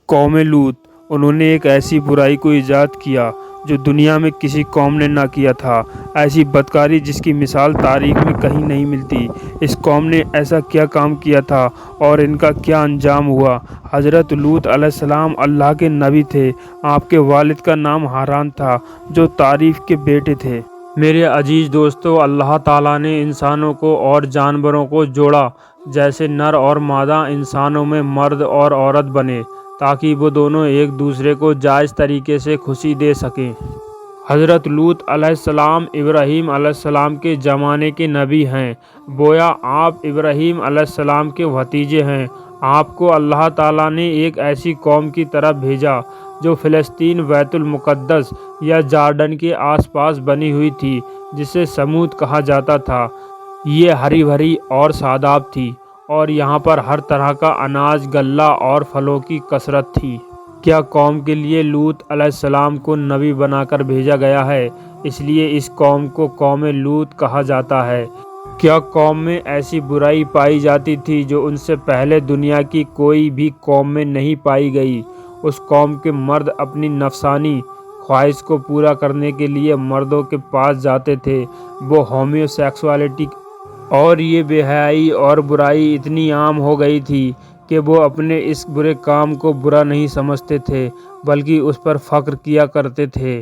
قوم لوط، انہوں نے ایک ایسی برائی کو ایجاد کیا جو دنیا میں کسی قوم نے نہ کیا تھا، ایسی بدکاری جس کی مثال تاریخ میں کہیں نہیں ملتی۔ اس قوم نے ایسا کیا کام کیا تھا اور ان کا کیا انجام ہوا؟ حضرت لوط علیہ السلام اللہ کے نبی تھے۔ آپ کے والد کا نام حاران تھا جو تعریف کے بیٹے تھے۔ میرے عزیز دوستو، اللہ تعالیٰ نے انسانوں کو اور جانوروں کو جوڑا جیسے نر اور مادہ انسانوں میں مرد اور عورت بنے، تاکہ وہ دونوں ایک دوسرے کو جائز طریقے سے خوشی دے سکیں۔ حضرت لوط علیہ السلام ابراہیم علیہ السلام کے زمانے کے نبی ہیں، گویا آپ ابراہیم علیہ السلام کے بھتیجے ہیں۔ آپ کو اللہ تعالیٰ نے ایک ایسی قوم کی طرف بھیجا جو فلسطین، بیت المقدس یا جارڈن کے آس پاس بنی ہوئی تھی، جسے سمود کہا جاتا تھا۔ یہ ہری بھری اور شاداب تھی اور یہاں پر ہر طرح کا اناج، غلہ اور پھلوں کی کثرت تھی۔ کیا قوم کے لیے لوط علیہ السلام کو نبی بنا کر بھیجا گیا ہے، اس لیے اس قوم کو قوم لوط کہا جاتا ہے۔ کیا قوم میں ایسی برائی پائی جاتی تھی جو ان سے پہلے دنیا کی کوئی بھی قوم میں نہیں پائی گئی؟ اس قوم کے مرد اپنی نفسانی خواہش کو پورا کرنے کے لیے مردوں کے پاس جاتے تھے۔ وہ ہومیو سیکسوالٹی اور یہ بے حیائی اور برائی اتنی عام ہو گئی تھی کہ وہ اپنے اس برے کام کو برا نہیں سمجھتے تھے، بلکہ اس پر فخر کیا کرتے تھے۔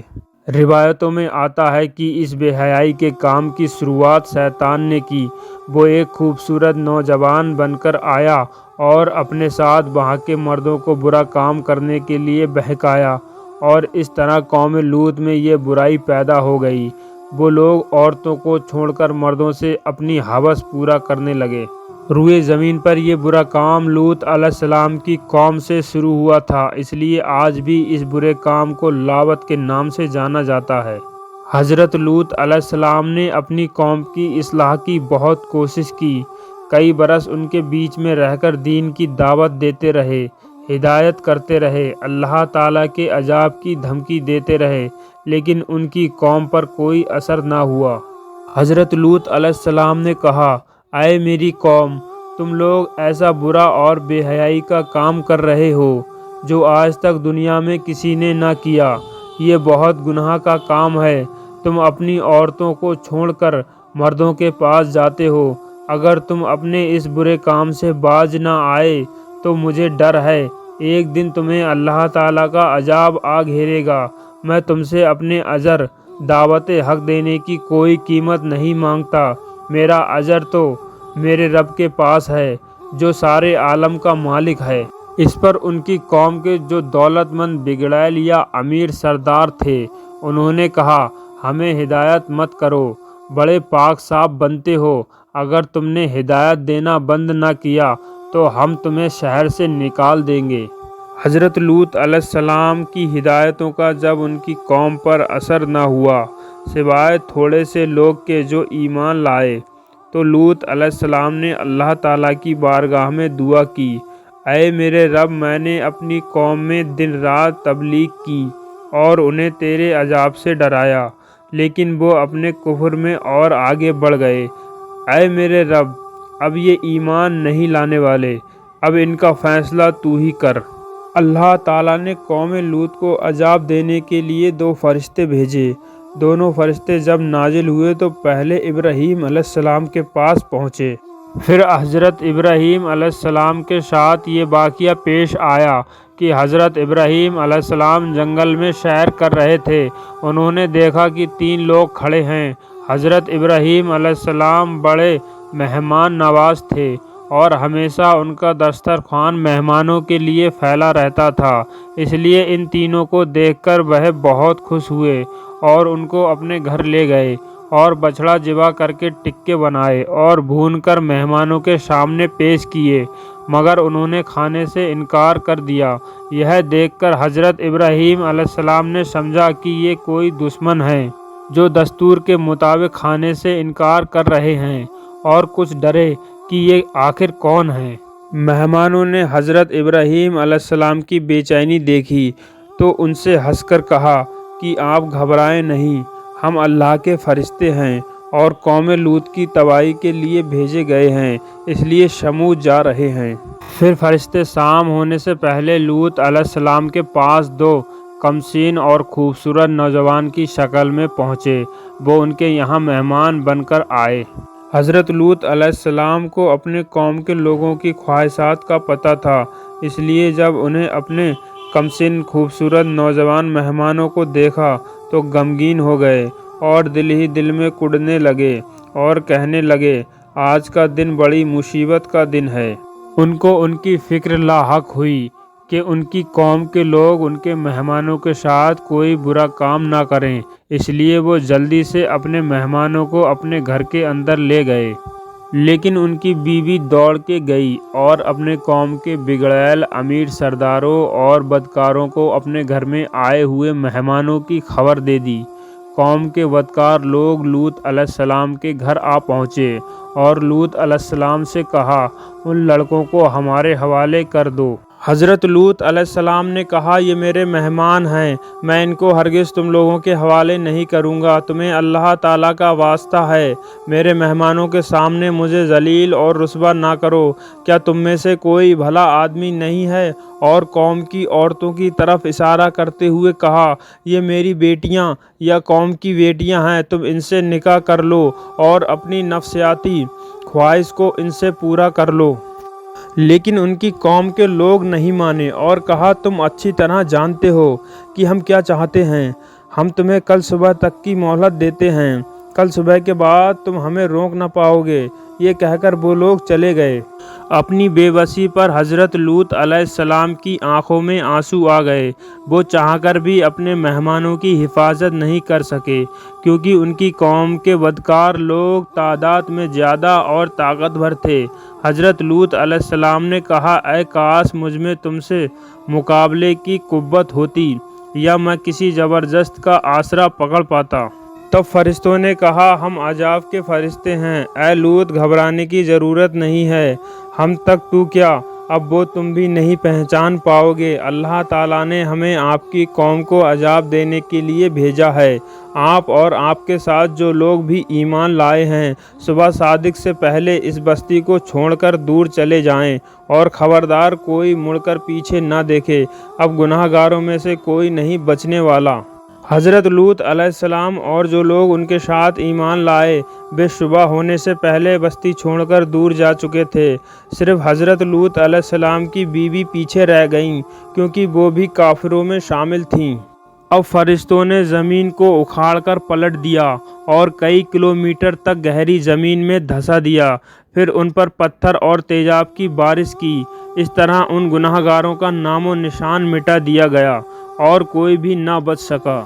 روایتوں میں آتا ہے کہ اس بے حیائی کے کام کی شروعات شیطان نے کی۔ وہ ایک خوبصورت نوجوان بن کر آیا اور اپنے ساتھ وہاں کے مردوں کو برا کام کرنے کے لیے بہکایا، اور اس طرح قوم لوط میں یہ برائی پیدا ہو گئی۔ وہ لوگ عورتوں کو چھوڑ کر مردوں سے اپنی ہوس پورا کرنے لگے۔ روئے زمین پر یہ برا کام لوط علیہ السلام کی قوم سے شروع ہوا تھا، اس لیے آج بھی اس برے کام کو لاوت کے نام سے جانا جاتا ہے۔ حضرت لوط علیہ السلام نے اپنی قوم کی اصلاح کی بہت کوشش کی۔ کئی برس ان کے بیچ میں رہ کر دین کی دعوت دیتے رہے، ہدایت کرتے رہے، اللہ تعالیٰ کے عذاب کی دھمکی دیتے رہے، لیکن ان کی قوم پر کوئی اثر نہ ہوا۔ حضرت لوط علیہ السلام نے کہا، اے میری قوم، تم لوگ ایسا برا اور بے حیائی کا کام کر رہے ہو جو آج تک دنیا میں کسی نے نہ کیا۔ یہ بہت گناہ کا کام ہے۔ تم اپنی عورتوں کو چھوڑ کر مردوں کے پاس جاتے ہو۔ اگر تم اپنے اس برے کام سے باز نہ آئے تو مجھے ڈر ہے ایک دن تمہیں اللہ تعالیٰ کا عذاب آ گھیرے گا۔ میں تم سے اپنے اجر، دعوت حق دینے کی کوئی قیمت نہیں مانگتا۔ میرا اجر تو میرے رب کے پاس ہے جو سارے عالم کا مالک ہے۔ اس پر ان کی قوم کے جو دولت مند بگڑیل یا امیر سردار تھے، انہوں نے کہا، ہمیں ہدایت مت کرو، بڑے پاک صاف بنتے ہو، اگر تم نے ہدایت دینا بند نہ کیا تو ہم تمہیں شہر سے نکال دیں گے۔ حضرت لوط علیہ السلام کی ہدایتوں کا جب ان کی قوم پر اثر نہ ہوا، سوائے تھوڑے سے لوگ کے جو ایمان لائے، تو لوط علیہ السلام نے اللہ تعالیٰ کی بارگاہ میں دعا کی، اے میرے رب، میں نے اپنی قوم میں دن رات تبلیغ کی اور انہیں تیرے عذاب سے ڈرایا، لیکن وہ اپنے کفر میں اور آگے بڑھ گئے۔ اے میرے رب، اب یہ ایمان نہیں لانے والے، اب ان کا فیصلہ تو ہی کر۔ اللہ تعالیٰ نے قوم لوط کو عذاب دینے کے لیے 2 فرشتے بھیجے۔ دونوں فرشتے جب نازل ہوئے تو پہلے ابراہیم علیہ السلام کے پاس پہنچے۔ پھر حضرت ابراہیم علیہ السلام کے ساتھ یہ واقعہ پیش آیا کہ حضرت ابراہیم علیہ السلام جنگل میں سیر کر رہے تھے۔ انہوں نے دیکھا کہ 3 لوگ کھڑے ہیں۔ حضرت ابراہیم علیہ السلام بڑے مہمان نواز تھے اور ہمیشہ ان کا دسترخوان مہمانوں کے لیے پھیلا رہتا تھا، اس لیے ان تینوں کو دیکھ کر وہ بہت خوش ہوئے اور ان کو اپنے گھر لے گئے اور بچھڑا ذبح کر کے ٹکے بنائے اور بھون کر مہمانوں کے سامنے پیش کیے، مگر انہوں نے کھانے سے انکار کر دیا۔ یہ دیکھ کر حضرت ابراہیم علیہ السلام نے سمجھا کہ یہ کوئی دشمن ہیں جو دستور کے مطابق کھانے سے انکار کر رہے ہیں، اور کچھ ڈرے کہ یہ آخر کون ہیں۔ مہمانوں نے حضرت ابراہیم علیہ السلام کی بے چینی دیکھی تو ان سے ہنس کر کہا کہ آپ گھبرائیں نہیں، ہم اللہ کے فرشتے ہیں اور قوم لوط کی تباہی کے لیے بھیجے گئے ہیں، اس لیے سمود جا رہے ہیں۔ پھر فرشتے شام ہونے سے پہلے لوط علیہ السلام کے پاس دو کمسین اور خوبصورت نوجوان کی شکل میں پہنچے۔ وہ ان کے یہاں مہمان بن کر آئے۔ حضرت لوط علیہ السلام کو اپنے قوم کے لوگوں کی خواہشات کا پتہ تھا، اس لیے جب انہیں اپنے کمسن خوبصورت نوجوان مہمانوں کو دیکھا تو غمگین ہو گئے اور دل ہی دل میں کڑنے لگے اور کہنے لگے، آج کا دن بڑی مصیبت کا دن ہے۔ ان کو ان کی فکر لاحق ہوئی کہ ان کی قوم کے لوگ ان کے مہمانوں کے ساتھ کوئی برا کام نہ کریں، اس لیے وہ جلدی سے اپنے مہمانوں کو اپنے گھر کے اندر لے گئے۔ لیکن ان کی بیوی دوڑ کے گئی اور اپنے قوم کے بگڑیل امیر سرداروں اور بدکاروں کو اپنے گھر میں آئے ہوئے مہمانوں کی خبر دے دی۔ قوم کے بدکار لوگ لوط علیہ السلام کے گھر آ پہنچے اور لوط علیہ السلام سے کہا، ان لڑکوں کو ہمارے حوالے کر دو۔ حضرت لوط علیہ السلام نے کہا، یہ میرے مہمان ہیں، میں ان کو ہرگز تم لوگوں کے حوالے نہیں کروں گا۔ تمہیں اللہ تعالیٰ کا واسطہ ہے، میرے مہمانوں کے سامنے مجھے ذلیل اور رسوا نہ کرو۔ کیا تم میں سے کوئی بھلا آدمی نہیں ہے؟ اور قوم کی عورتوں کی طرف اشارہ کرتے ہوئے کہا، یہ میری بیٹیاں یا قوم کی بیٹیاں ہیں، تم ان سے نکاح کر لو اور اپنی نفسیاتی خواہش کو ان سے پورا کر لو۔ لیکن ان کی قوم کے لوگ نہیں مانے اور کہا، تم اچھی طرح جانتے ہو کہ ہم کیا چاہتے ہیں، ہم تمہیں کل صبح تک کی مہلت دیتے ہیں، کل صبح کے بعد تم ہمیں روک نہ پاؤ گے۔ یہ کہہ کر وہ لوگ چلے گئے۔ اپنی بے بسی پر حضرت لوط علیہ السلام کی آنکھوں میں آنسو آ گئے۔ وہ چاہ کر بھی اپنے مہمانوں کی حفاظت نہیں کر سکے، کیونکہ ان کی قوم کے بدکار لوگ تعداد میں زیادہ اور طاقتور تھے۔ حضرت لوط علیہ السلام نے کہا، اے کاش مجھ میں تم سے مقابلے کی قوت ہوتی، یا میں کسی زبردست کا آسرا پکڑ پاتا۔ تب فرشتوں نے کہا، ہم عذاب کے فرشتے ہیں، اے لوط گھبرانے کی ضرورت نہیں ہے، ہم تک تو کیا، اب وہ تم بھی نہیں پہچان پاؤ گے۔ اللہ تعالیٰ نے ہمیں آپ کی قوم کو عذاب دینے کے لیے بھیجا ہے۔ آپ اور آپ کے ساتھ جو لوگ بھی ایمان لائے ہیں، صبح صادق سے پہلے اس بستی کو چھوڑ کر دور چلے جائیں، اور خبردار کوئی مڑ کر پیچھے نہ دیکھے، اب گناہ گاروں میں سے کوئی نہیں بچنے والا۔ حضرت لوط علیہ السلام اور جو لوگ ان کے ساتھ ایمان لائے، بے صبح ہونے سے پہلے بستی چھوڑ کر دور جا چکے تھے۔ صرف حضرت لوط علیہ السلام کی بیوی پیچھے رہ گئیں، کیونکہ وہ بھی کافروں میں شامل تھیں۔ اب فرشتوں نے زمین کو اکھاڑ کر پلٹ دیا اور کئی کلومیٹر تک گہری زمین میں دھسا دیا، پھر ان پر پتھر اور تیزاب کی بارش کی۔ اس طرح ان گناہ گاروں کا نام و نشان مٹا دیا گیا اور کوئی بھی نہ بچ سکا۔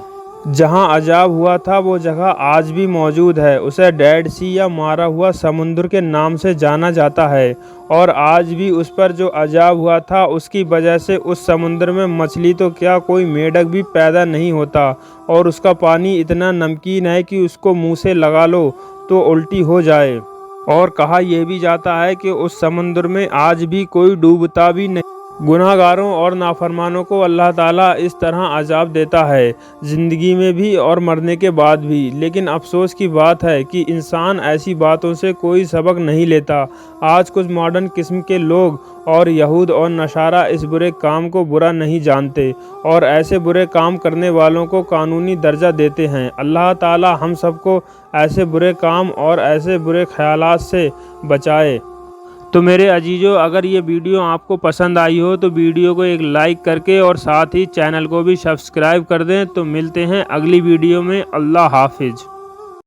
جہاں عذاب ہوا تھا وہ جگہ آج بھی موجود ہے، اسے ڈیڈ سی یا مارا ہوا سمندر کے نام سے جانا جاتا ہے، اور آج بھی اس پر جو عذاب ہوا تھا اس کی وجہ سے اس سمندر میں مچھلی تو کیا کوئی میڈک بھی پیدا نہیں ہوتا، اور اس کا پانی اتنا نمکین ہے کہ اس کو منہ سے لگا لو تو الٹی ہو جائے۔ اور کہا یہ بھی جاتا ہے کہ اس سمندر میں آج بھی کوئی ڈوبتا بھی نہیں۔ گناہ گاروں اور نافرمانوں کو اللہ تعالیٰ اس طرح عذاب دیتا ہے، زندگی میں بھی اور مرنے کے بعد بھی۔ لیکن افسوس کی بات ہے کہ انسان ایسی باتوں سے کوئی سبق نہیں لیتا۔ آج کچھ ماڈرن قسم کے لوگ اور یہود اور نصارہ اس برے کام کو برا نہیں جانتے اور ایسے برے کام کرنے والوں کو قانونی درجہ دیتے ہیں۔ اللہ تعالیٰ ہم سب کو ایسے برے کام اور ایسے برے خیالات سے بچائے۔ تو میرے عزیزو، اگر یہ ویڈیو آپ کو پسند آئی ہو تو ویڈیو کو ایک لائک کر کے اور ساتھ ہی چینل کو بھی سبسکرائب کر دیں۔ تو ملتے ہیں اگلی ویڈیو میں۔ اللہ حافظ۔